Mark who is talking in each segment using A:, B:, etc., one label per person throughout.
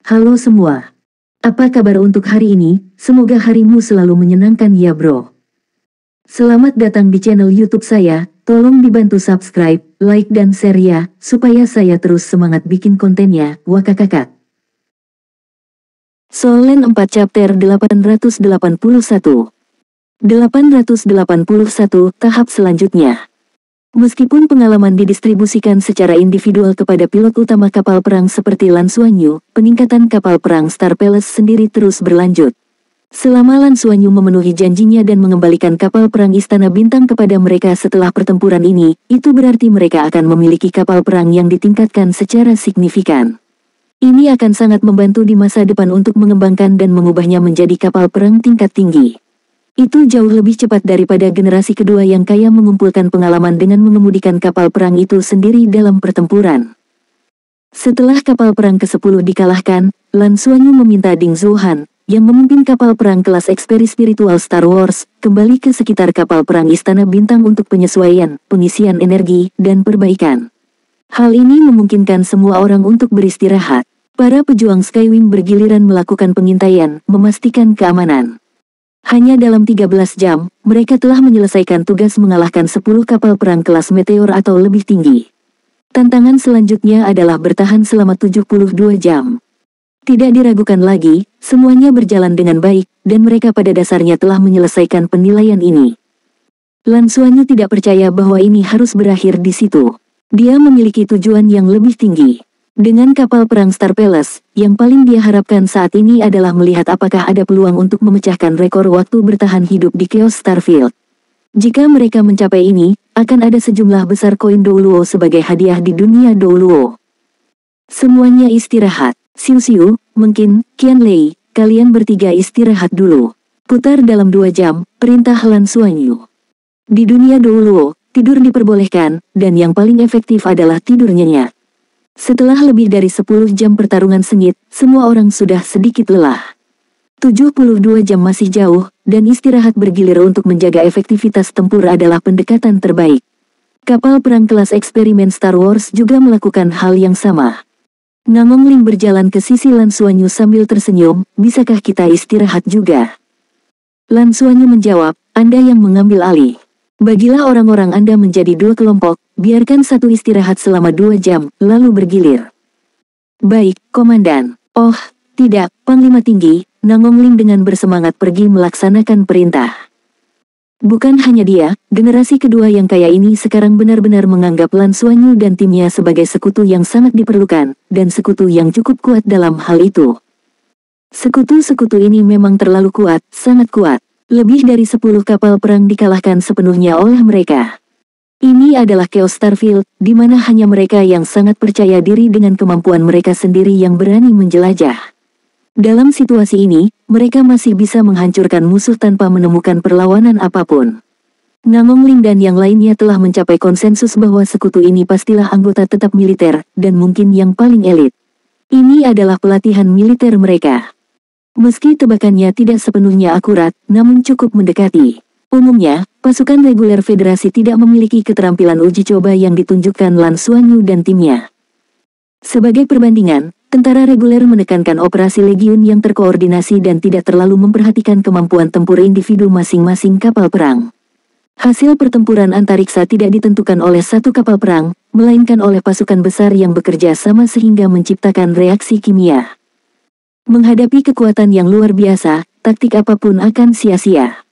A: Halo semua. Apa kabar untuk hari ini? Semoga harimu selalu menyenangkan ya bro. Selamat datang di channel YouTube saya. Tolong dibantu subscribe, like dan share ya, supaya saya terus semangat bikin kontennya. Wakakakak. Solen 4 chapter 881. 881 tahap selanjutnya. Meskipun pengalaman didistribusikan secara individual kepada pilot utama kapal perang seperti Lan Xuanyu, peningkatan kapal perang Star Palace sendiri terus berlanjut. Selama Lan Xuanyu memenuhi janjinya dan mengembalikan kapal perang Istana Bintang kepada mereka setelah pertempuran ini, itu berarti mereka akan memiliki kapal perang yang ditingkatkan secara signifikan. Ini akan sangat membantu di masa depan untuk mengembangkan dan mengubahnya menjadi kapal perang tingkat tinggi. Itu jauh lebih cepat daripada generasi kedua yang kaya mengumpulkan pengalaman dengan mengemudikan kapal perang itu sendiri dalam pertempuran. Setelah kapal perang ke-10 dikalahkan, Lan Xuanyu meminta Ding Zhuohan, yang memimpin kapal perang kelas eksperi spiritual Star Wars, kembali ke sekitar kapal perang Istana Bintang untuk penyesuaian, pengisian energi, dan perbaikan. Hal ini memungkinkan semua orang untuk beristirahat. Para pejuang Skywing bergiliran melakukan pengintaian, memastikan keamanan. Hanya dalam 13 jam, mereka telah menyelesaikan tugas mengalahkan 10 kapal perang kelas meteor atau lebih tinggi. Tantangan selanjutnya adalah bertahan selama 72 jam. Tidak diragukan lagi, semuanya berjalan dengan baik, dan mereka pada dasarnya telah menyelesaikan penilaian ini. Lan Xuanyu tidak percaya bahwa ini harus berakhir di situ. Dia memiliki tujuan yang lebih tinggi. Dengan kapal perang Star Palace, yang paling dia harapkan saat ini adalah melihat apakah ada peluang untuk memecahkan rekor waktu bertahan hidup di Chaos Starfield. Jika mereka mencapai ini, akan ada sejumlah besar koin Douluo sebagai hadiah di dunia Douluo. Semuanya istirahat. Xiu Xiu, mungkin, Qianlei, kalian bertiga istirahat dulu. Putar dalam 2 jam, perintah Lan Xuanyu. Di dunia Douluo, tidur diperbolehkan, dan yang paling efektif adalah tidur nyenyak. Setelah lebih dari 10 jam pertarungan sengit, semua orang sudah sedikit lelah. 72 jam masih jauh, dan istirahat bergilir untuk menjaga efektivitas tempur adalah pendekatan terbaik. Kapal perang kelas eksperimen Star Wars juga melakukan hal yang sama. Ngangong Ling berjalan ke sisi Lan Xuanyu sambil tersenyum, bisakah kita istirahat juga? Lan Xuanyu menjawab, Anda yang mengambil alih. Bagilah orang-orang Anda menjadi 2 kelompok, biarkan satu istirahat selama 2 jam, lalu bergilir. Baik, Komandan. Oh, tidak, Panglima Tinggi, Ngangong Ling dengan bersemangat pergi melaksanakan perintah. Bukan hanya dia, generasi kedua yang kaya ini sekarang benar-benar menganggap Lan Xuanyu dan timnya sebagai sekutu yang sangat diperlukan, dan sekutu yang cukup kuat dalam hal itu. Sekutu-sekutu ini memang terlalu kuat, sangat kuat. Lebih dari 10 kapal perang dikalahkan sepenuhnya oleh mereka. Ini adalah Chaos Starfield, di mana hanya mereka yang sangat percaya diri dengan kemampuan mereka sendiri yang berani menjelajah. Dalam situasi ini, mereka masih bisa menghancurkan musuh tanpa menemukan perlawanan apapun. Ngangong Ling dan yang lainnya telah mencapai konsensus bahwa sekutu ini pastilah anggota tetap militer, dan mungkin yang paling elit. Ini adalah pelatihan militer mereka. Meski tebakannya tidak sepenuhnya akurat, namun cukup mendekati. Umumnya, pasukan reguler federasi tidak memiliki keterampilan uji coba yang ditunjukkan Lan Xuanyu dan timnya. Sebagai perbandingan, tentara reguler menekankan operasi legiun yang terkoordinasi dan tidak terlalu memperhatikan kemampuan tempur individu masing-masing kapal perang. Hasil pertempuran antariksa tidak ditentukan oleh satu kapal perang, melainkan oleh pasukan besar yang bekerja sama sehingga menciptakan reaksi kimia. Menghadapi kekuatan yang luar biasa, taktik apapun akan sia-sia.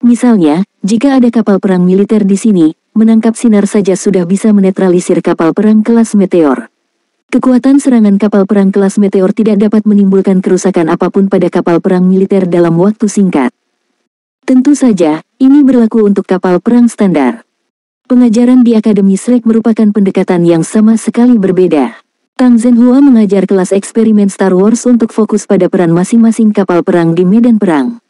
A: Misalnya, jika ada kapal perang militer di sini, menangkap sinar saja sudah bisa menetralisir kapal perang kelas meteor. Kekuatan serangan kapal perang kelas meteor tidak dapat menimbulkan kerusakan apapun pada kapal perang militer dalam waktu singkat. Tentu saja, ini berlaku untuk kapal perang standar. Pengajaran di Akademi Shrek merupakan pendekatan yang sama sekali berbeda. Tang Zhenhua mengajar kelas eksperimen Star Wars untuk fokus pada peran masing-masing kapal perang di medan perang.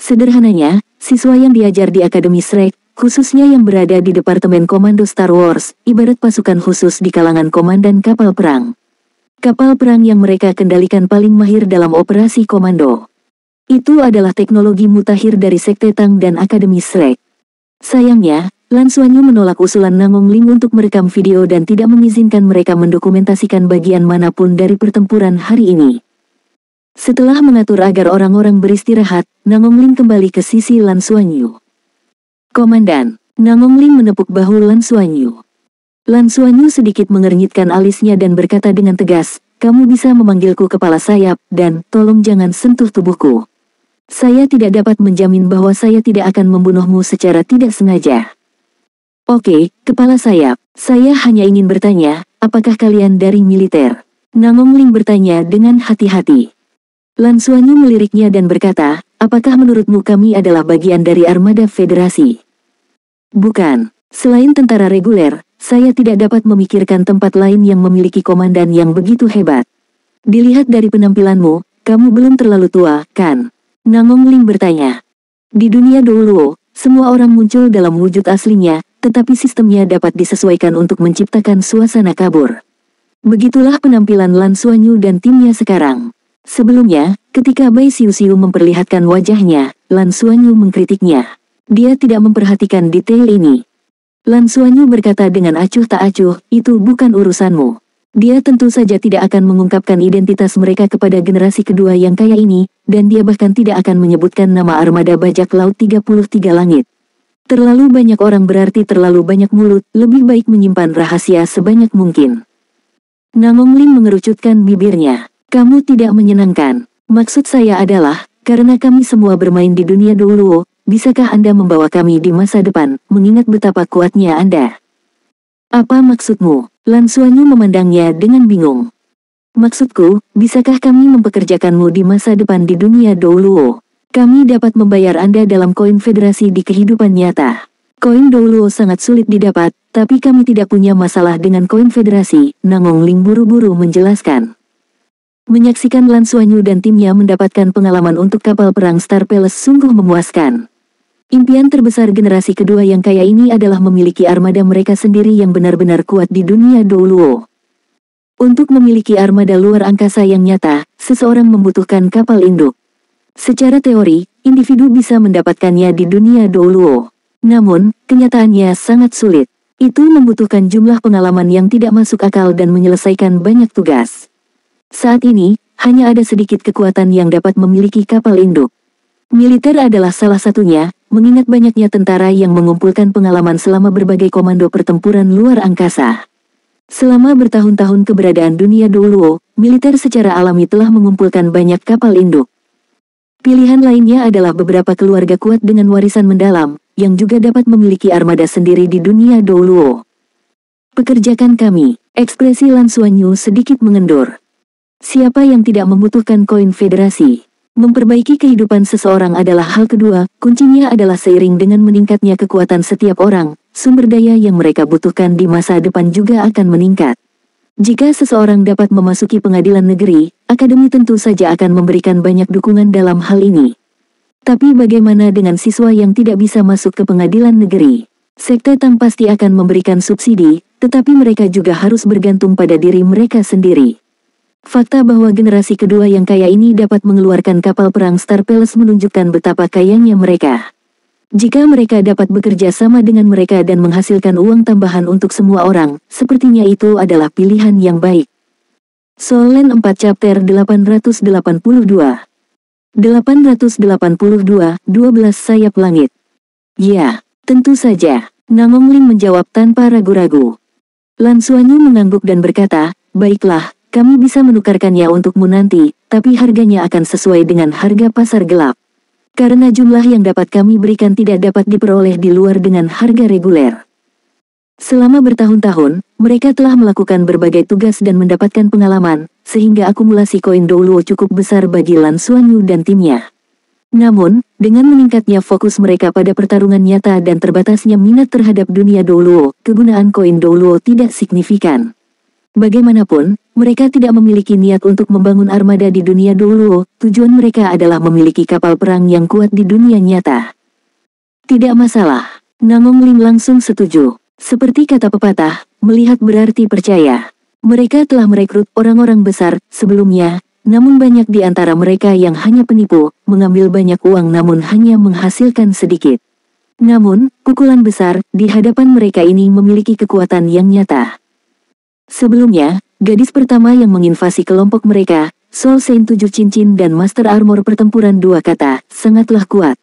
A: Sederhananya, siswa yang diajar di Akademi Shrek, khususnya yang berada di Departemen Komando Star Wars, ibarat pasukan khusus di kalangan komandan kapal perang. Kapal perang yang mereka kendalikan paling mahir dalam operasi komando. Itu adalah teknologi mutakhir dari Sekte Tang dan Akademi Shrek. Sayangnya, Lan Xuanyu menolak usulan Ngangong Ling untuk merekam video dan tidak mengizinkan mereka mendokumentasikan bagian manapun dari pertempuran hari ini. Setelah mengatur agar orang-orang beristirahat, Nangong Ling kembali ke sisi Lan Xuanyu. "Komandan." Nangong Ling menepuk bahu Lan Xuanyu. Lan Xuanyu sedikit mengernyitkan alisnya dan berkata dengan tegas, "Kamu bisa memanggilku kepala sayap, dan tolong jangan sentuh tubuhku. Saya tidak dapat menjamin bahwa saya tidak akan membunuhmu secara tidak sengaja." "Oke, kepala sayap, saya hanya ingin bertanya, apakah kalian dari militer?" Nangong Ling bertanya dengan hati-hati. Lan Xuanyu meliriknya dan berkata, "Apakah menurutmu kami adalah bagian dari armada federasi?" "Bukan. Selain tentara reguler, saya tidak dapat memikirkan tempat lain yang memiliki komandan yang begitu hebat." "Dilihat dari penampilanmu, kamu belum terlalu tua, kan?" Nangong Ling bertanya. "Di dunia Douluo, semua orang muncul dalam wujud aslinya, tetapi sistemnya dapat disesuaikan untuk menciptakan suasana kabur." Begitulah penampilan Lan Xuanyu dan timnya sekarang. Sebelumnya, ketika Bai Xiu-xiu memperlihatkan wajahnya, Lan Xuanyu mengkritiknya. Dia tidak memperhatikan detail ini. Lan Xuanyu berkata dengan acuh tak acuh, "Itu bukan urusanmu." Dia tentu saja tidak akan mengungkapkan identitas mereka kepada generasi kedua yang kaya ini, dan dia bahkan tidak akan menyebutkan nama armada bajak laut 33 langit. Terlalu banyak orang berarti terlalu banyak mulut, lebih baik menyimpan rahasia sebanyak mungkin. Nangong Ling mengerucutkan bibirnya. "Kamu tidak menyenangkan. Maksud saya adalah, karena kami semua bermain di dunia Douluo, bisakah Anda membawa kami di masa depan, mengingat betapa kuatnya Anda?" "Apa maksudmu?" Lan Xuanyu memandangnya dengan bingung. "Maksudku, bisakah kami mempekerjakanmu di masa depan di dunia Douluo? Kami dapat membayar Anda dalam koin federasi di kehidupan nyata. Koin Douluo sangat sulit didapat, tapi kami tidak punya masalah dengan koin federasi," Nangong Ling buru-buru menjelaskan. Menyaksikan Lan Xuanyu dan timnya mendapatkan pengalaman untuk kapal perang Star Palace sungguh memuaskan. Impian terbesar generasi kedua yang kaya ini adalah memiliki armada mereka sendiri yang benar-benar kuat di dunia Douluo. Untuk memiliki armada luar angkasa yang nyata, seseorang membutuhkan kapal induk. Secara teori, individu bisa mendapatkannya di dunia Douluo. Namun, kenyataannya sangat sulit. Itu membutuhkan jumlah pengalaman yang tidak masuk akal dan menyelesaikan banyak tugas. Saat ini, hanya ada sedikit kekuatan yang dapat memiliki kapal induk. Militer adalah salah satunya, mengingat banyaknya tentara yang mengumpulkan pengalaman selama berbagai komando pertempuran luar angkasa. Selama bertahun-tahun keberadaan dunia Douluo, militer secara alami telah mengumpulkan banyak kapal induk. Pilihan lainnya adalah beberapa keluarga kuat dengan warisan mendalam, yang juga dapat memiliki armada sendiri di dunia Douluo. "Pekerjakan kami." Ekspresi Lan Xuanyu sedikit mengendur. Siapa yang tidak membutuhkan koin federasi? Memperbaiki kehidupan seseorang adalah hal kedua, kuncinya adalah seiring dengan meningkatnya kekuatan setiap orang, sumber daya yang mereka butuhkan di masa depan juga akan meningkat. Jika seseorang dapat memasuki pengadilan negeri, akademi tentu saja akan memberikan banyak dukungan dalam hal ini. Tapi bagaimana dengan siswa yang tidak bisa masuk ke pengadilan negeri? Sekte Tang pasti akan memberikan subsidi, tetapi mereka juga harus bergantung pada diri mereka sendiri. Fakta bahwa generasi kedua yang kaya ini dapat mengeluarkan kapal perang Star Palace menunjukkan betapa kayanya mereka. Jika mereka dapat bekerja sama dengan mereka dan menghasilkan uang tambahan untuk semua orang, sepertinya itu adalah pilihan yang baik. Solen 4 Chapter 882 12 Sayap Langit. "Ya, tentu saja," Nangong Ling menjawab tanpa ragu-ragu. Lan Xuanyu mengangguk dan berkata, "Baiklah, kami bisa menukarkannya untukmu nanti, tapi harganya akan sesuai dengan harga pasar gelap. Karena jumlah yang dapat kami berikan tidak dapat diperoleh di luar dengan harga reguler." Selama bertahun-tahun, mereka telah melakukan berbagai tugas dan mendapatkan pengalaman, sehingga akumulasi koin Douluo cukup besar bagi Lan Xuanyu dan timnya. Namun, dengan meningkatnya fokus mereka pada pertarungan nyata dan terbatasnya minat terhadap dunia Douluo, kegunaan koin Douluo tidak signifikan. Bagaimanapun, mereka tidak memiliki niat untuk membangun armada di dunia Douluo, tujuan mereka adalah memiliki kapal perang yang kuat di dunia nyata. "Tidak masalah," Nangong Ling langsung setuju. Seperti kata pepatah, melihat berarti percaya. Mereka telah merekrut orang-orang besar sebelumnya, namun banyak di antara mereka yang hanya penipu, mengambil banyak uang namun hanya menghasilkan sedikit. Namun, pukulan besar di hadapan mereka ini memiliki kekuatan yang nyata. Sebelumnya, gadis pertama yang menginvasi kelompok mereka, Soul Saint 7 cincin dan Master Armor pertempuran 2 kata, sangatlah kuat.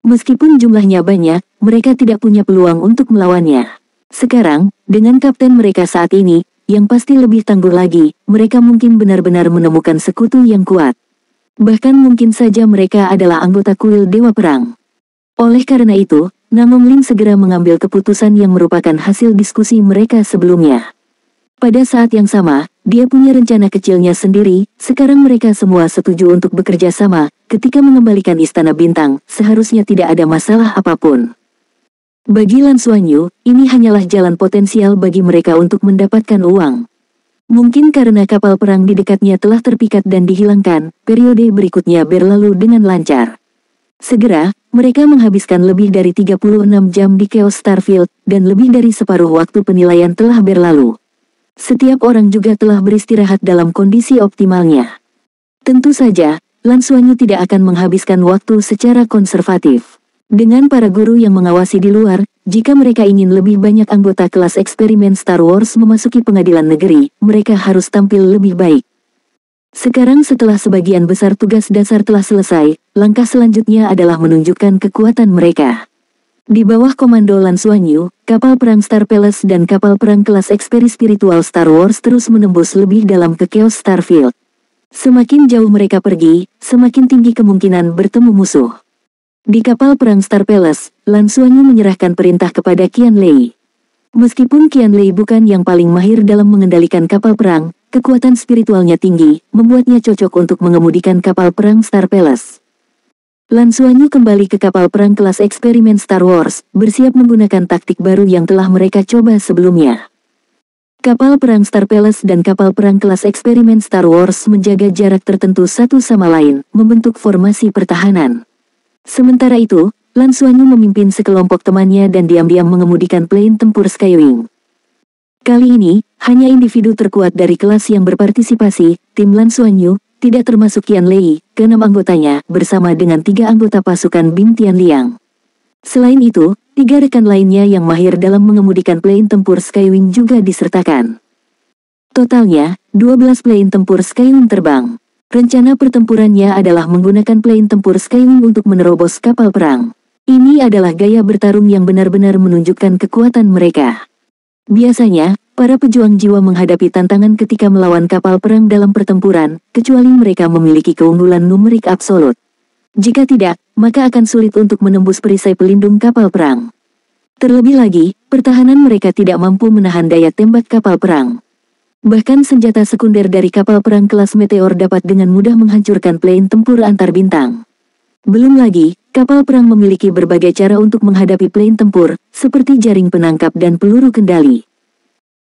A: Meskipun jumlahnya banyak, mereka tidak punya peluang untuk melawannya. Sekarang, dengan kapten mereka saat ini, yang pasti lebih tangguh lagi, mereka mungkin benar-benar menemukan sekutu yang kuat. Bahkan mungkin saja mereka adalah anggota kuil Dewa Perang. Oleh karena itu, Namong Ling segera mengambil keputusan yang merupakan hasil diskusi mereka sebelumnya. Pada saat yang sama, dia punya rencana kecilnya sendiri. Sekarang mereka semua setuju untuk bekerja sama. Ketika mengembalikan Istana Bintang, seharusnya tidak ada masalah apapun. Bagi Lan Xuanyu, ini hanyalah jalan potensial bagi mereka untuk mendapatkan uang. Mungkin karena kapal perang di dekatnya telah terpikat dan dihilangkan, periode berikutnya berlalu dengan lancar. Segera, mereka menghabiskan lebih dari 36 jam di Chaos Starfield, dan lebih dari separuh waktu penilaian telah berlalu. Setiap orang juga telah beristirahat dalam kondisi optimalnya. Tentu saja, Lan Xuanyu tidak akan menghabiskan waktu secara konservatif. Dengan para guru yang mengawasi di luar, jika mereka ingin lebih banyak anggota kelas eksperimen Star Wars memasuki pengadilan negeri, mereka harus tampil lebih baik. Sekarang setelah sebagian besar tugas dasar telah selesai, langkah selanjutnya adalah menunjukkan kekuatan mereka. Di bawah komando Lan Xuanyu, kapal perang Star Palace dan kapal perang kelas eksperi spiritual Star Wars terus menembus lebih dalam ke Chaos Starfield. Semakin jauh mereka pergi, semakin tinggi kemungkinan bertemu musuh. Di kapal perang Star Palace, Lan Xuanyu menyerahkan perintah kepada Qian Lei. Meskipun Qian Lei bukan yang paling mahir dalam mengendalikan kapal perang, kekuatan spiritualnya tinggi, membuatnya cocok untuk mengemudikan kapal perang Star Palace. Lan Xuanyu kembali ke kapal perang kelas eksperimen Star Wars, bersiap menggunakan taktik baru yang telah mereka coba sebelumnya. Kapal perang Star Palace dan kapal perang kelas eksperimen Star Wars menjaga jarak tertentu satu sama lain, membentuk formasi pertahanan. Sementara itu, Lan Xuanyu memimpin sekelompok temannya dan diam-diam mengemudikan plane tempur Skywing. Kali ini, hanya individu terkuat dari kelas yang berpartisipasi, tim Lan Xuanyu, tidak termasuk Qian Lei, ke-6 anggotanya, bersama dengan 3 anggota pasukan Bing Tianliang. Selain itu, 3 rekan lainnya yang mahir dalam mengemudikan plane tempur Skywing juga disertakan. Totalnya, 12 plane tempur Skywing terbang. Rencana pertempurannya adalah menggunakan plane tempur Skywing untuk menerobos kapal perang. Ini adalah gaya bertarung yang benar-benar menunjukkan kekuatan mereka. Biasanya, para pejuang jiwa menghadapi tantangan ketika melawan kapal perang dalam pertempuran, kecuali mereka memiliki keunggulan numerik absolut. Jika tidak, maka akan sulit untuk menembus perisai pelindung kapal perang. Terlebih lagi, pertahanan mereka tidak mampu menahan daya tembak kapal perang. Bahkan senjata sekunder dari kapal perang kelas Meteor dapat dengan mudah menghancurkan plane tempur antar bintang. Belum lagi, kapal perang memiliki berbagai cara untuk menghadapi plane tempur, seperti jaring penangkap dan peluru kendali.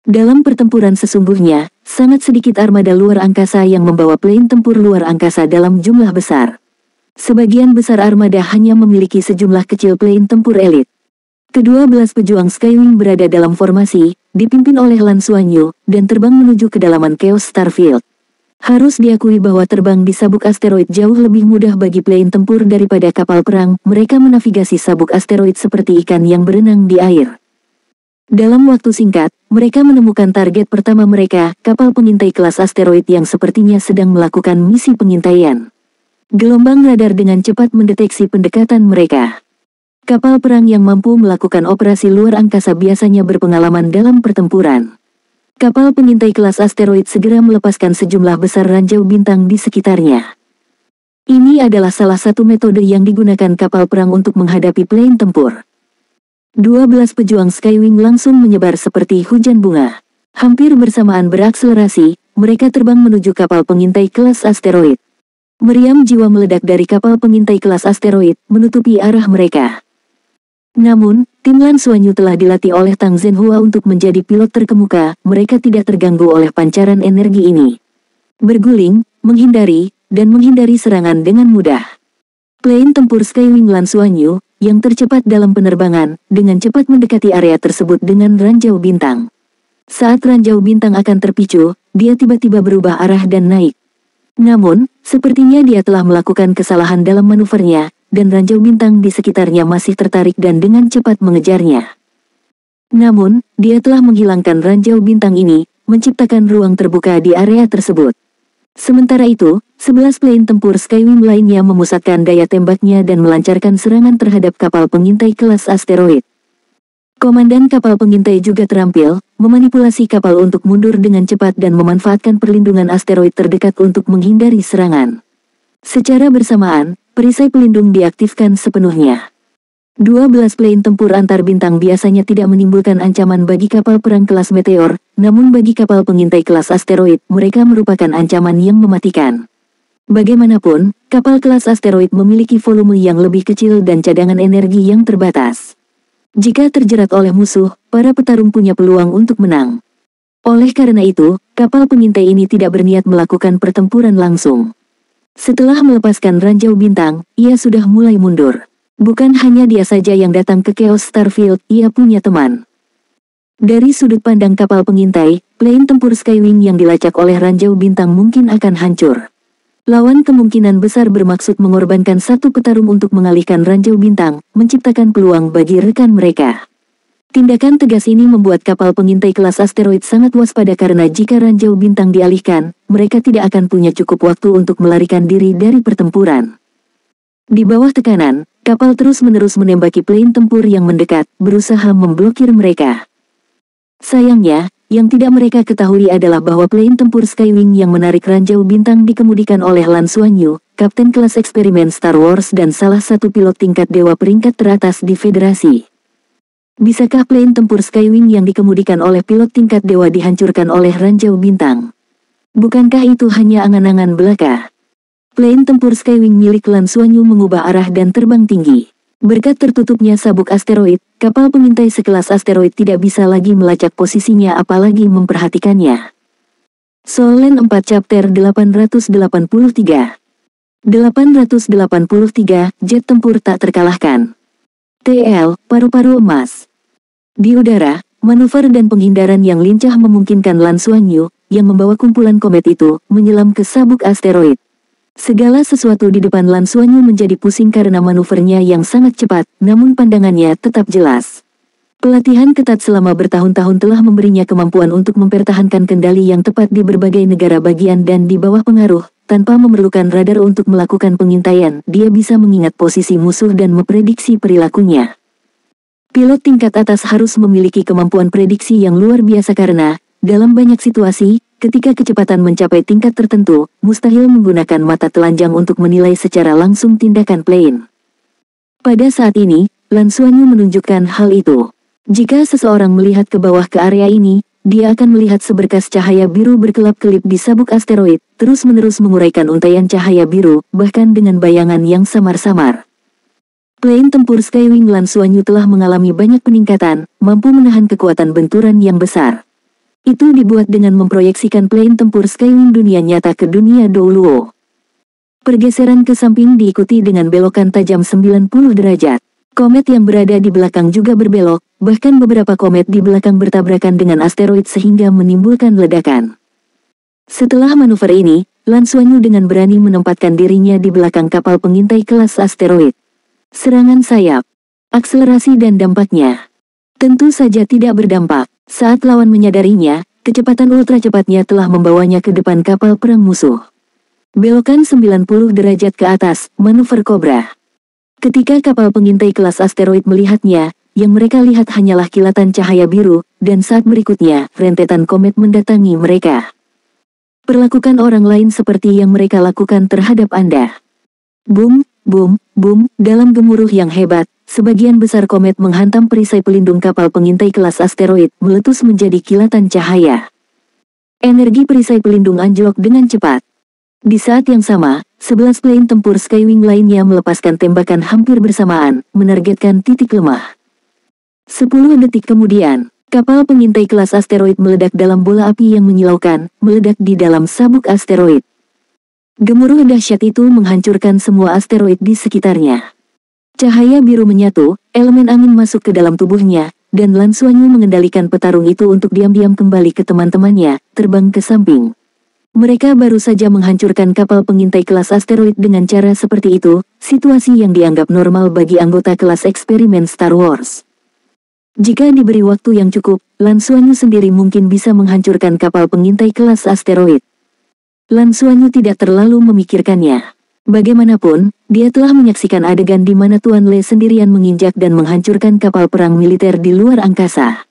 A: Dalam pertempuran sesungguhnya, sangat sedikit armada luar angkasa yang membawa plane tempur luar angkasa dalam jumlah besar. Sebagian besar armada hanya memiliki sejumlah kecil plane tempur elit. Kedua belas pejuang Skywing berada dalam formasi, dipimpin oleh Lan Xuanyu, dan terbang menuju kedalaman Chaos Starfield. Harus diakui bahwa terbang di sabuk asteroid jauh lebih mudah bagi plane tempur daripada kapal perang. Mereka menavigasi sabuk asteroid seperti ikan yang berenang di air. Dalam waktu singkat, mereka menemukan target pertama mereka, kapal pengintai kelas asteroid yang sepertinya sedang melakukan misi pengintaian. Gelombang radar dengan cepat mendeteksi pendekatan mereka. Kapal perang yang mampu melakukan operasi luar angkasa biasanya berpengalaman dalam pertempuran. Kapal pengintai kelas asteroid segera melepaskan sejumlah besar ranjau bintang di sekitarnya. Ini adalah salah satu metode yang digunakan kapal perang untuk menghadapi plane tempur. 12 pejuang Skywing langsung menyebar seperti hujan bunga. Hampir bersamaan berakselerasi, mereka terbang menuju kapal pengintai kelas asteroid. Meriam jiwa meledak dari kapal pengintai kelas asteroid, menutupi arah mereka. Namun, tim Lan Xuanyu telah dilatih oleh Tang Zhenhua untuk menjadi pilot terkemuka, mereka tidak terganggu oleh pancaran energi ini. Berguling, menghindari, dan menghindari serangan dengan mudah. Plane tempur Skywing Lan Xuanyu, yang tercepat dalam penerbangan, dengan cepat mendekati area tersebut dengan ranjau bintang. Saat ranjau bintang akan terpicu, dia tiba-tiba berubah arah dan naik. Namun, sepertinya dia telah melakukan kesalahan dalam manuvernya, dan ranjau bintang di sekitarnya masih tertarik dan dengan cepat mengejarnya. Namun, dia telah menghilangkan ranjau bintang ini, menciptakan ruang terbuka di area tersebut. Sementara itu, 11 plane tempur Skywing lainnya memusatkan daya tembaknya dan melancarkan serangan terhadap kapal pengintai kelas asteroid. Komandan kapal pengintai juga terampil, memanipulasi kapal untuk mundur dengan cepat dan memanfaatkan perlindungan asteroid terdekat untuk menghindari serangan. Secara bersamaan, perisai pelindung diaktifkan sepenuhnya. 12 plane tempur antar bintang biasanya tidak menimbulkan ancaman bagi kapal perang kelas meteor, namun bagi kapal pengintai kelas asteroid, mereka merupakan ancaman yang mematikan. Bagaimanapun, kapal kelas asteroid memiliki volume yang lebih kecil dan cadangan energi yang terbatas. Jika terjerat oleh musuh, para petarung punya peluang untuk menang. Oleh karena itu, kapal pengintai ini tidak berniat melakukan pertempuran langsung. Setelah melepaskan ranjau bintang, ia sudah mulai mundur. Bukan hanya dia saja yang datang ke Chaos Starfield, ia punya teman. Dari sudut pandang kapal pengintai, plane tempur Skywing yang dilacak oleh ranjau bintang mungkin akan hancur. Lawan kemungkinan besar bermaksud mengorbankan satu petarung untuk mengalihkan ranjau bintang, menciptakan peluang bagi rekan mereka. Tindakan tegas ini membuat kapal pengintai kelas asteroid sangat waspada karena jika ranjau bintang dialihkan, mereka tidak akan punya cukup waktu untuk melarikan diri dari pertempuran. Di bawah tekanan, kapal terus-menerus menembaki plane tempur yang mendekat, berusaha memblokir mereka. Sayangnya, yang tidak mereka ketahui adalah bahwa plane tempur Skywing yang menarik ranjau bintang dikemudikan oleh Lan Xuanyu, kapten kelas eksperimen Star Wars dan salah satu pilot tingkat dewa peringkat teratas di Federasi. Bisakah plane tempur Skywing yang dikemudikan oleh pilot tingkat dewa dihancurkan oleh ranjau bintang? Bukankah itu hanya angan-angan belaka? Plane tempur Skywing milik Lan Xuanyu mengubah arah dan terbang tinggi. Berkat tertutupnya sabuk asteroid, kapal pengintai sekelas asteroid tidak bisa lagi melacak posisinya apalagi memperhatikannya. Solen 4 Chapter 883 883, jet tempur tak terkalahkan. TL, paru-paru emas. Di udara, manuver dan penghindaran yang lincah memungkinkan Lan Xuanyu, yang membawa kumpulan komet itu, menyelam ke sabuk asteroid. Segala sesuatu di depan Lan Xuanyu menjadi pusing karena manuvernya yang sangat cepat, namun pandangannya tetap jelas. Pelatihan ketat selama bertahun-tahun telah memberinya kemampuan untuk mempertahankan kendali yang tepat di berbagai negara bagian dan di bawah pengaruh, tanpa memerlukan radar untuk melakukan pengintaian, dia bisa mengingat posisi musuh dan memprediksi perilakunya. Pilot tingkat atas harus memiliki kemampuan prediksi yang luar biasa karena, dalam banyak situasi, ketika kecepatan mencapai tingkat tertentu, mustahil menggunakan mata telanjang untuk menilai secara langsung tindakan plane. Pada saat ini, Lan Xuanyu menunjukkan hal itu. Jika seseorang melihat ke bawah ke area ini, dia akan melihat seberkas cahaya biru berkelap-kelip di sabuk asteroid, terus-menerus menguraikan untaian cahaya biru, bahkan dengan bayangan yang samar-samar. Plane tempur Skywing Lan Xuanyu telah mengalami banyak peningkatan, mampu menahan kekuatan benturan yang besar. Itu dibuat dengan memproyeksikan plane tempur Skywing dunia nyata ke dunia Douluo. Pergeseran ke samping diikuti dengan belokan tajam 90 derajat. Komet yang berada di belakang juga berbelok, bahkan beberapa komet di belakang bertabrakan dengan asteroid sehingga menimbulkan ledakan. Setelah manuver ini, Lan Xuanyu dengan berani menempatkan dirinya di belakang kapal pengintai kelas asteroid. Serangan sayap, akselerasi dan dampaknya. Tentu saja tidak berdampak. Saat lawan menyadarinya, kecepatan ultra cepatnya telah membawanya ke depan kapal perang musuh. Belokan 90 derajat ke atas, manuver Cobra. Ketika kapal pengintai kelas asteroid melihatnya, yang mereka lihat hanyalah kilatan cahaya biru, dan saat berikutnya, rentetan komet mendatangi mereka. Perlakukan orang lain seperti yang mereka lakukan terhadap Anda. Boom, boom, boom, dalam gemuruh yang hebat, sebagian besar komet menghantam perisai pelindung kapal pengintai kelas asteroid, meletus menjadi kilatan cahaya. Energi perisai pelindung anjlok dengan cepat. Di saat yang sama, 11 plane tempur Skywing lainnya melepaskan tembakan hampir bersamaan, menargetkan titik lemah. 10 detik kemudian, kapal pengintai kelas asteroid meledak dalam bola api yang menyilaukan, meledak di dalam sabuk asteroid. Gemuruh dahsyat itu menghancurkan semua asteroid di sekitarnya. Cahaya biru menyatu, elemen angin masuk ke dalam tubuhnya, dan Lan Xuanyu mengendalikan petarung itu untuk diam-diam kembali ke teman-temannya, terbang ke samping. Mereka baru saja menghancurkan kapal pengintai kelas asteroid dengan cara seperti itu, situasi yang dianggap normal bagi anggota kelas eksperimen Star Wars. Jika diberi waktu yang cukup, Lan Xuanyu sendiri mungkin bisa menghancurkan kapal pengintai kelas asteroid. Lan Xuanyu tidak terlalu memikirkannya. Bagaimanapun, dia telah menyaksikan adegan di mana Tuan Le sendirian menginjak dan menghancurkan kapal perang militer di luar angkasa.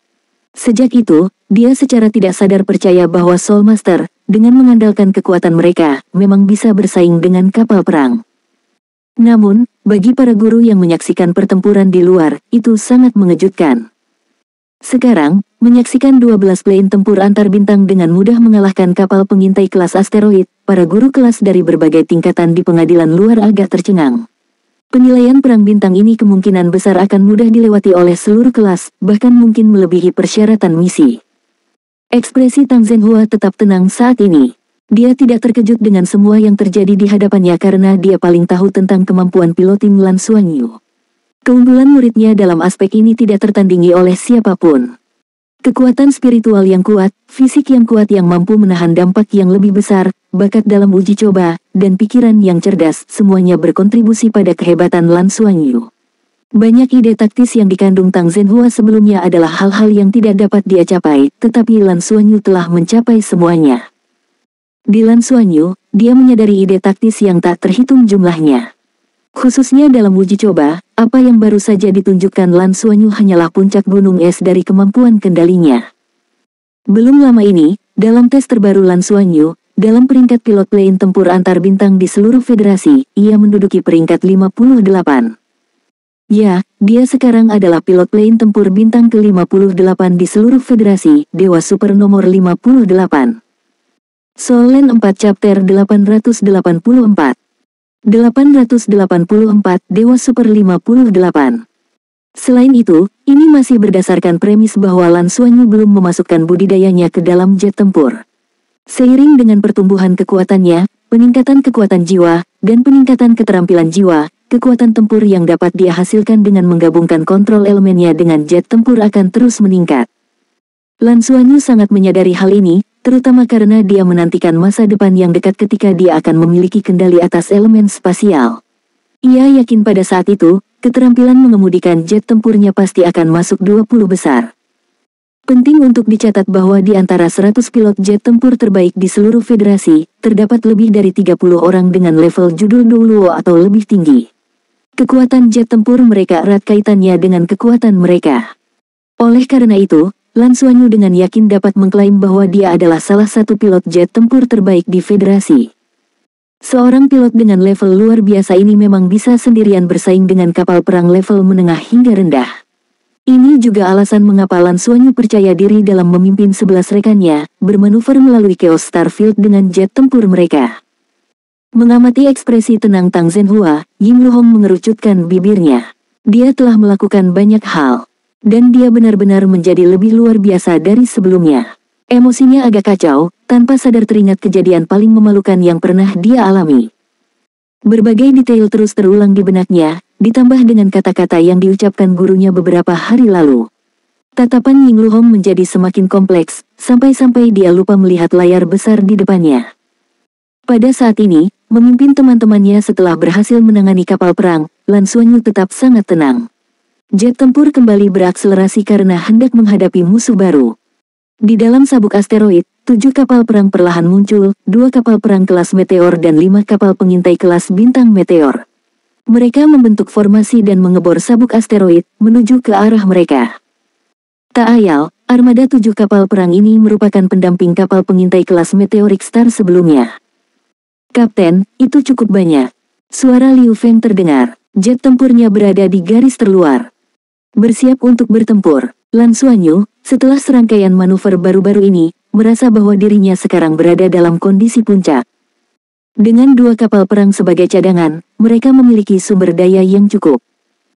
A: Sejak itu, dia secara tidak sadar percaya bahwa Soul Master, dengan mengandalkan kekuatan mereka, memang bisa bersaing dengan kapal perang. Namun, bagi para guru yang menyaksikan pertempuran di luar, itu sangat mengejutkan. Sekarang, menyaksikan 12 plane tempur antar bintang dengan mudah mengalahkan kapal pengintai kelas asteroid, para guru kelas dari berbagai tingkatan di pengadilan luar agak tercengang. Penilaian perang bintang ini kemungkinan besar akan mudah dilewati oleh seluruh kelas, bahkan mungkin melebihi persyaratan misi. Ekspresi Tang Zhenhua tetap tenang saat ini. Dia tidak terkejut dengan semua yang terjadi di hadapannya karena dia paling tahu tentang kemampuan piloting Lan Xuanyu. Keunggulan muridnya dalam aspek ini tidak tertandingi oleh siapapun. Kekuatan spiritual yang kuat, fisik yang kuat yang mampu menahan dampak yang lebih besar, bakat dalam uji coba, dan pikiran yang cerdas, semuanya berkontribusi pada kehebatan Lan Xuanyu. Banyak ide taktis yang dikandung Tang Zhenhua sebelumnya adalah hal-hal yang tidak dapat dia capai, tetapi Lan Xuanyu telah mencapai semuanya. Di Lan Xuanyu, dia menyadari ide taktis yang tak terhitung jumlahnya. Khususnya dalam uji coba, apa yang baru saja ditunjukkan Lan Xuanyu hanyalah puncak gunung es dari kemampuan kendalinya. Belum lama ini, dalam tes terbaru Lan Xuanyu, dalam peringkat pilot plane tempur antar bintang di seluruh federasi, ia menduduki peringkat 58. Ya, dia sekarang adalah pilot plane tempur bintang ke-58 di seluruh federasi, Dewa Super nomor 58. Soul Land 4 Chapter 884. 884 Dewa Super 58. Selain itu, ini masih berdasarkan premis bahwa Lan Xuanyu belum memasukkan budidayanya ke dalam jet tempur. Seiring dengan pertumbuhan kekuatannya, peningkatan kekuatan jiwa, dan peningkatan keterampilan jiwa, kekuatan tempur yang dapat dia hasilkan dengan menggabungkan kontrol elemennya dengan jet tempur akan terus meningkat. Lan Xuanyu sangat menyadari hal ini, terutama karena dia menantikan masa depan yang dekat ketika dia akan memiliki kendali atas elemen spasial. Ia yakin pada saat itu, keterampilan mengemudikan jet tempurnya pasti akan masuk 20 besar. Penting untuk dicatat bahwa di antara 100 pilot jet tempur terbaik di seluruh federasi, terdapat lebih dari 30 orang dengan level judul Doulo atau lebih tinggi. Kekuatan jet tempur mereka erat kaitannya dengan kekuatan mereka. Oleh karena itu, Lan Xuanyu dengan yakin dapat mengklaim bahwa dia adalah salah satu pilot jet tempur terbaik di federasi. Seorang pilot dengan level luar biasa ini memang bisa sendirian bersaing dengan kapal perang level menengah hingga rendah. Ini juga alasan mengapa Lan Xuanyu percaya diri dalam memimpin 11 rekannya, bermanuver melalui Chaos Starfield dengan jet tempur mereka. Mengamati ekspresi tenang Tang Zhenhua, Ying Luhong mengerucutkan bibirnya. Dia telah melakukan banyak hal. Dan dia benar-benar menjadi lebih luar biasa dari sebelumnya. Emosinya agak kacau, tanpa sadar teringat kejadian paling memalukan yang pernah dia alami. Berbagai detail terus terulang di benaknya, ditambah dengan kata-kata yang diucapkan gurunya beberapa hari lalu. Tatapan Ying Luhong menjadi semakin kompleks, sampai-sampai dia lupa melihat layar besar di depannya. Pada saat ini, memimpin teman-temannya setelah berhasil menangani kapal perang, Lan Xuanyu tetap sangat tenang. Jet tempur kembali berakselerasi karena hendak menghadapi musuh baru. Di dalam sabuk asteroid, 7 kapal perang perlahan muncul, 2 kapal perang kelas meteor dan 5 kapal pengintai kelas bintang meteor. Mereka membentuk formasi dan mengebor sabuk asteroid, menuju ke arah mereka. Tak ayal, armada 7 kapal perang ini merupakan pendamping kapal pengintai kelas Meteoric Star sebelumnya. Kapten, itu cukup banyak. Suara Liu Feng terdengar, jet tempurnya berada di garis terluar. Bersiap untuk bertempur, Lan Xuanyu, setelah serangkaian manuver baru-baru ini, merasa bahwa dirinya sekarang berada dalam kondisi puncak. Dengan 2 kapal perang sebagai cadangan, mereka memiliki sumber daya yang cukup.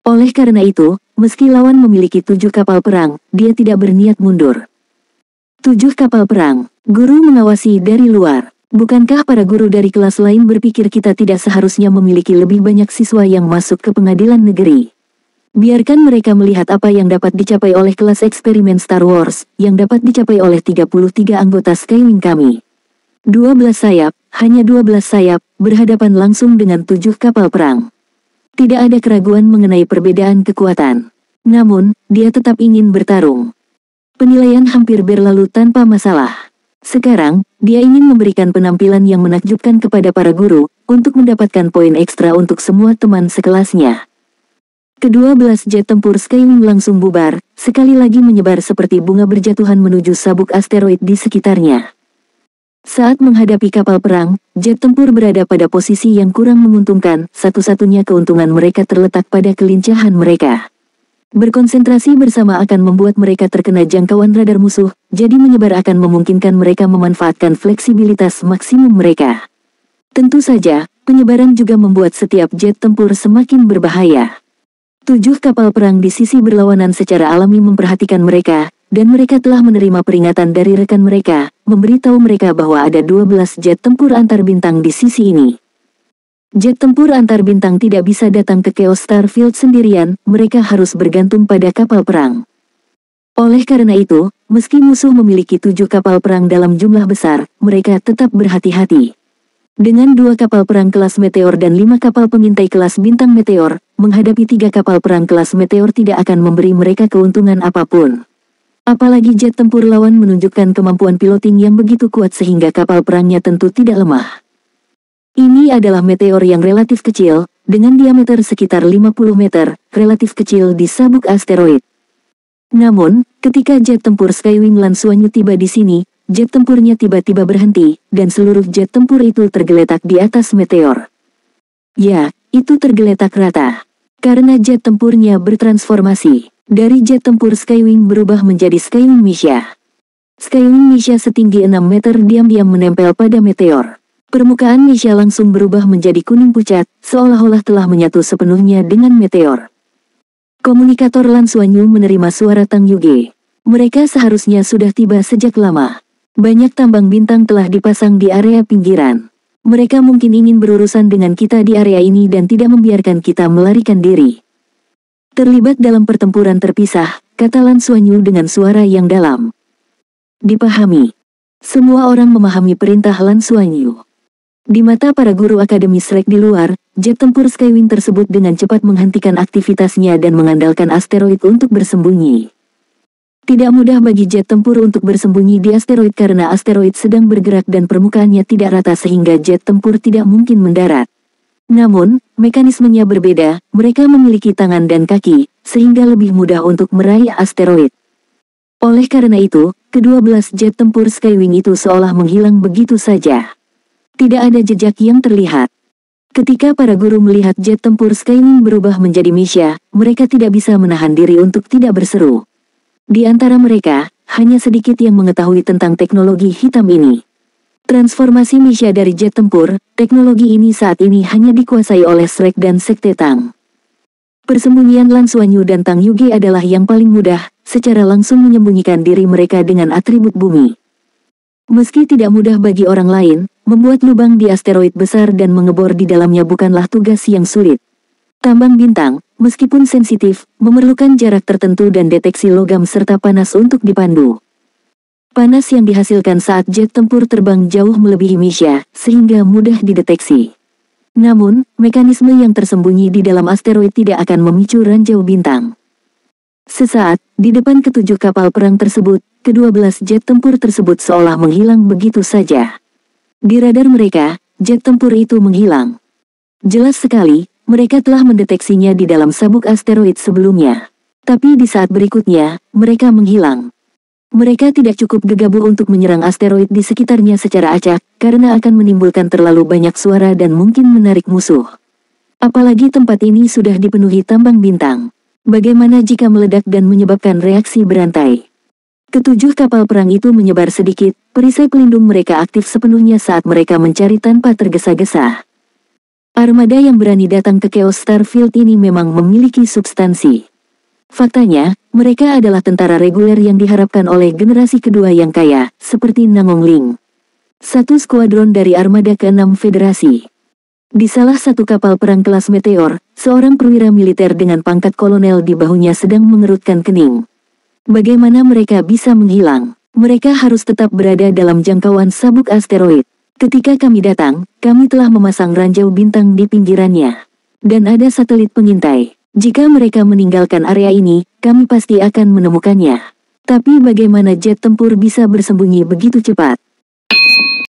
A: Oleh karena itu, meski lawan memiliki 7 kapal perang, dia tidak berniat mundur. 7 kapal perang, guru mengawasi dari luar. Bukankah para guru dari kelas lain berpikir kita tidak seharusnya memiliki lebih banyak siswa yang masuk ke pengadilan negeri? Biarkan mereka melihat apa yang dapat dicapai oleh kelas eksperimen Star Wars, yang dapat dicapai oleh 33 anggota Skywing kami. 12 sayap, hanya 12 sayap, berhadapan langsung dengan 7 kapal perang. Tidak ada keraguan mengenai perbedaan kekuatan. Namun, dia tetap ingin bertarung. Penilaian hampir berlalu tanpa masalah. Sekarang, dia ingin memberikan penampilan yang menakjubkan kepada para guru, untuk mendapatkan poin ekstra untuk semua teman sekelasnya. Kedua belas jet tempur Skywing langsung bubar, sekali lagi menyebar seperti bunga berjatuhan menuju sabuk asteroid di sekitarnya. Saat menghadapi kapal perang, jet tempur berada pada posisi yang kurang menguntungkan, satu-satunya keuntungan mereka terletak pada kelincahan mereka. Berkonsentrasi bersama akan membuat mereka terkena jangkauan radar musuh, jadi menyebar akan memungkinkan mereka memanfaatkan fleksibilitas maksimum mereka. Tentu saja, penyebaran juga membuat setiap jet tempur semakin berbahaya. 7 kapal perang di sisi berlawanan secara alami memperhatikan mereka, dan mereka telah menerima peringatan dari rekan mereka, memberitahu mereka bahwa ada 12 jet tempur antar bintang di sisi ini. Jet tempur antar bintang tidak bisa datang ke Chaos Starfield sendirian, mereka harus bergantung pada kapal perang. Oleh karena itu, meski musuh memiliki 7 kapal perang dalam jumlah besar, mereka tetap berhati-hati. Dengan 2 kapal perang kelas Meteor dan 5 kapal pengintai kelas Bintang Meteor, menghadapi 3 kapal perang kelas Meteor tidak akan memberi mereka keuntungan apapun. Apalagi jet tempur lawan menunjukkan kemampuan piloting yang begitu kuat sehingga kapal perangnya tentu tidak lemah. Ini adalah meteor yang relatif kecil, dengan diameter sekitar 50 meter, relatif kecil di sabuk asteroid. Namun, ketika jet tempur Skywing Lansuanyu tiba di sini, jet tempurnya tiba-tiba berhenti, dan seluruh jet tempur itu tergeletak di atas meteor. Ya, itu tergeletak rata. Karena jet tempurnya bertransformasi. Dari jet tempur Skywing berubah menjadi Skywing Misha. Skywing Misha setinggi 6 meter diam-diam menempel pada meteor. Permukaan Misha langsung berubah menjadi kuning pucat, seolah-olah telah menyatu sepenuhnya dengan meteor. Komunikator Lansuanyu menerima suara Tang Yuge. Mereka seharusnya sudah tiba sejak lama. Banyak tambang bintang telah dipasang di area pinggiran. Mereka mungkin ingin berurusan dengan kita di area ini dan tidak membiarkan kita melarikan diri. Terlibat dalam pertempuran terpisah, kata Lansuanyu dengan suara yang dalam. Dipahami. Semua orang memahami perintah Lansuanyu. Di mata para guru Akademi Shrek di luar, jet tempur Skywing tersebut dengan cepat menghentikan aktivitasnya dan mengandalkan asteroid untuk bersembunyi. Tidak mudah bagi jet tempur untuk bersembunyi di asteroid karena asteroid sedang bergerak dan permukaannya tidak rata sehingga jet tempur tidak mungkin mendarat. Namun, mekanismenya berbeda, mereka memiliki tangan dan kaki, sehingga lebih mudah untuk meraih asteroid. Oleh karena itu, ke-12 jet tempur Skywing itu seolah menghilang begitu saja. Tidak ada jejak yang terlihat. Ketika para guru melihat jet tempur Skywing berubah menjadi Misha, mereka tidak bisa menahan diri untuk tidak berseru. Di antara mereka, hanya sedikit yang mengetahui tentang teknologi hitam ini. Transformasi Misha dari jet tempur, teknologi ini saat ini hanya dikuasai oleh Shrek dan Sekte Tang. Persembunyian Lansuanyu dan Tang Yuge adalah yang paling mudah, secara langsung menyembunyikan diri mereka dengan atribut bumi. Meski tidak mudah bagi orang lain, membuat lubang di asteroid besar dan mengebor di dalamnya bukanlah tugas yang sulit. Tambang bintang, meskipun sensitif, memerlukan jarak tertentu dan deteksi logam serta panas untuk dipandu. Panas yang dihasilkan saat jet tempur terbang jauh melebihi Misha, sehingga mudah dideteksi. Namun, mekanisme yang tersembunyi di dalam asteroid tidak akan memicu ranjau bintang. Sesaat, di depan ke-7 kapal perang tersebut, ke-12 jet tempur tersebut seolah menghilang begitu saja. Di radar mereka, jet tempur itu menghilang. Jelas sekali, mereka telah mendeteksinya di dalam sabuk asteroid sebelumnya. Tapi di saat berikutnya, mereka menghilang. Mereka tidak cukup gegabah untuk menyerang asteroid di sekitarnya secara acak, karena akan menimbulkan terlalu banyak suara dan mungkin menarik musuh. Apalagi tempat ini sudah dipenuhi tambang bintang. Bagaimana jika meledak dan menyebabkan reaksi berantai? Ke-7 kapal perang itu menyebar sedikit, perisai pelindung mereka aktif sepenuhnya saat mereka mencari tanpa tergesa-gesa. Armada yang berani datang ke Chaos Starfield ini memang memiliki substansi. Faktanya, mereka adalah tentara reguler yang diharapkan oleh generasi kedua yang kaya, seperti Nangongling. Satu skuadron dari armada ke-6 Federasi. Di salah satu kapal perang kelas Meteor, seorang perwira militer dengan pangkat kolonel di bahunya sedang mengerutkan kening. Bagaimana mereka bisa menghilang? Mereka harus tetap berada dalam jangkauan sabuk asteroid. Ketika kami datang, kami telah memasang ranjau bintang di pinggirannya. Dan ada satelit pengintai. Jika mereka meninggalkan area ini, kami pasti akan menemukannya. Tapi bagaimana jet tempur bisa bersembunyi begitu cepat?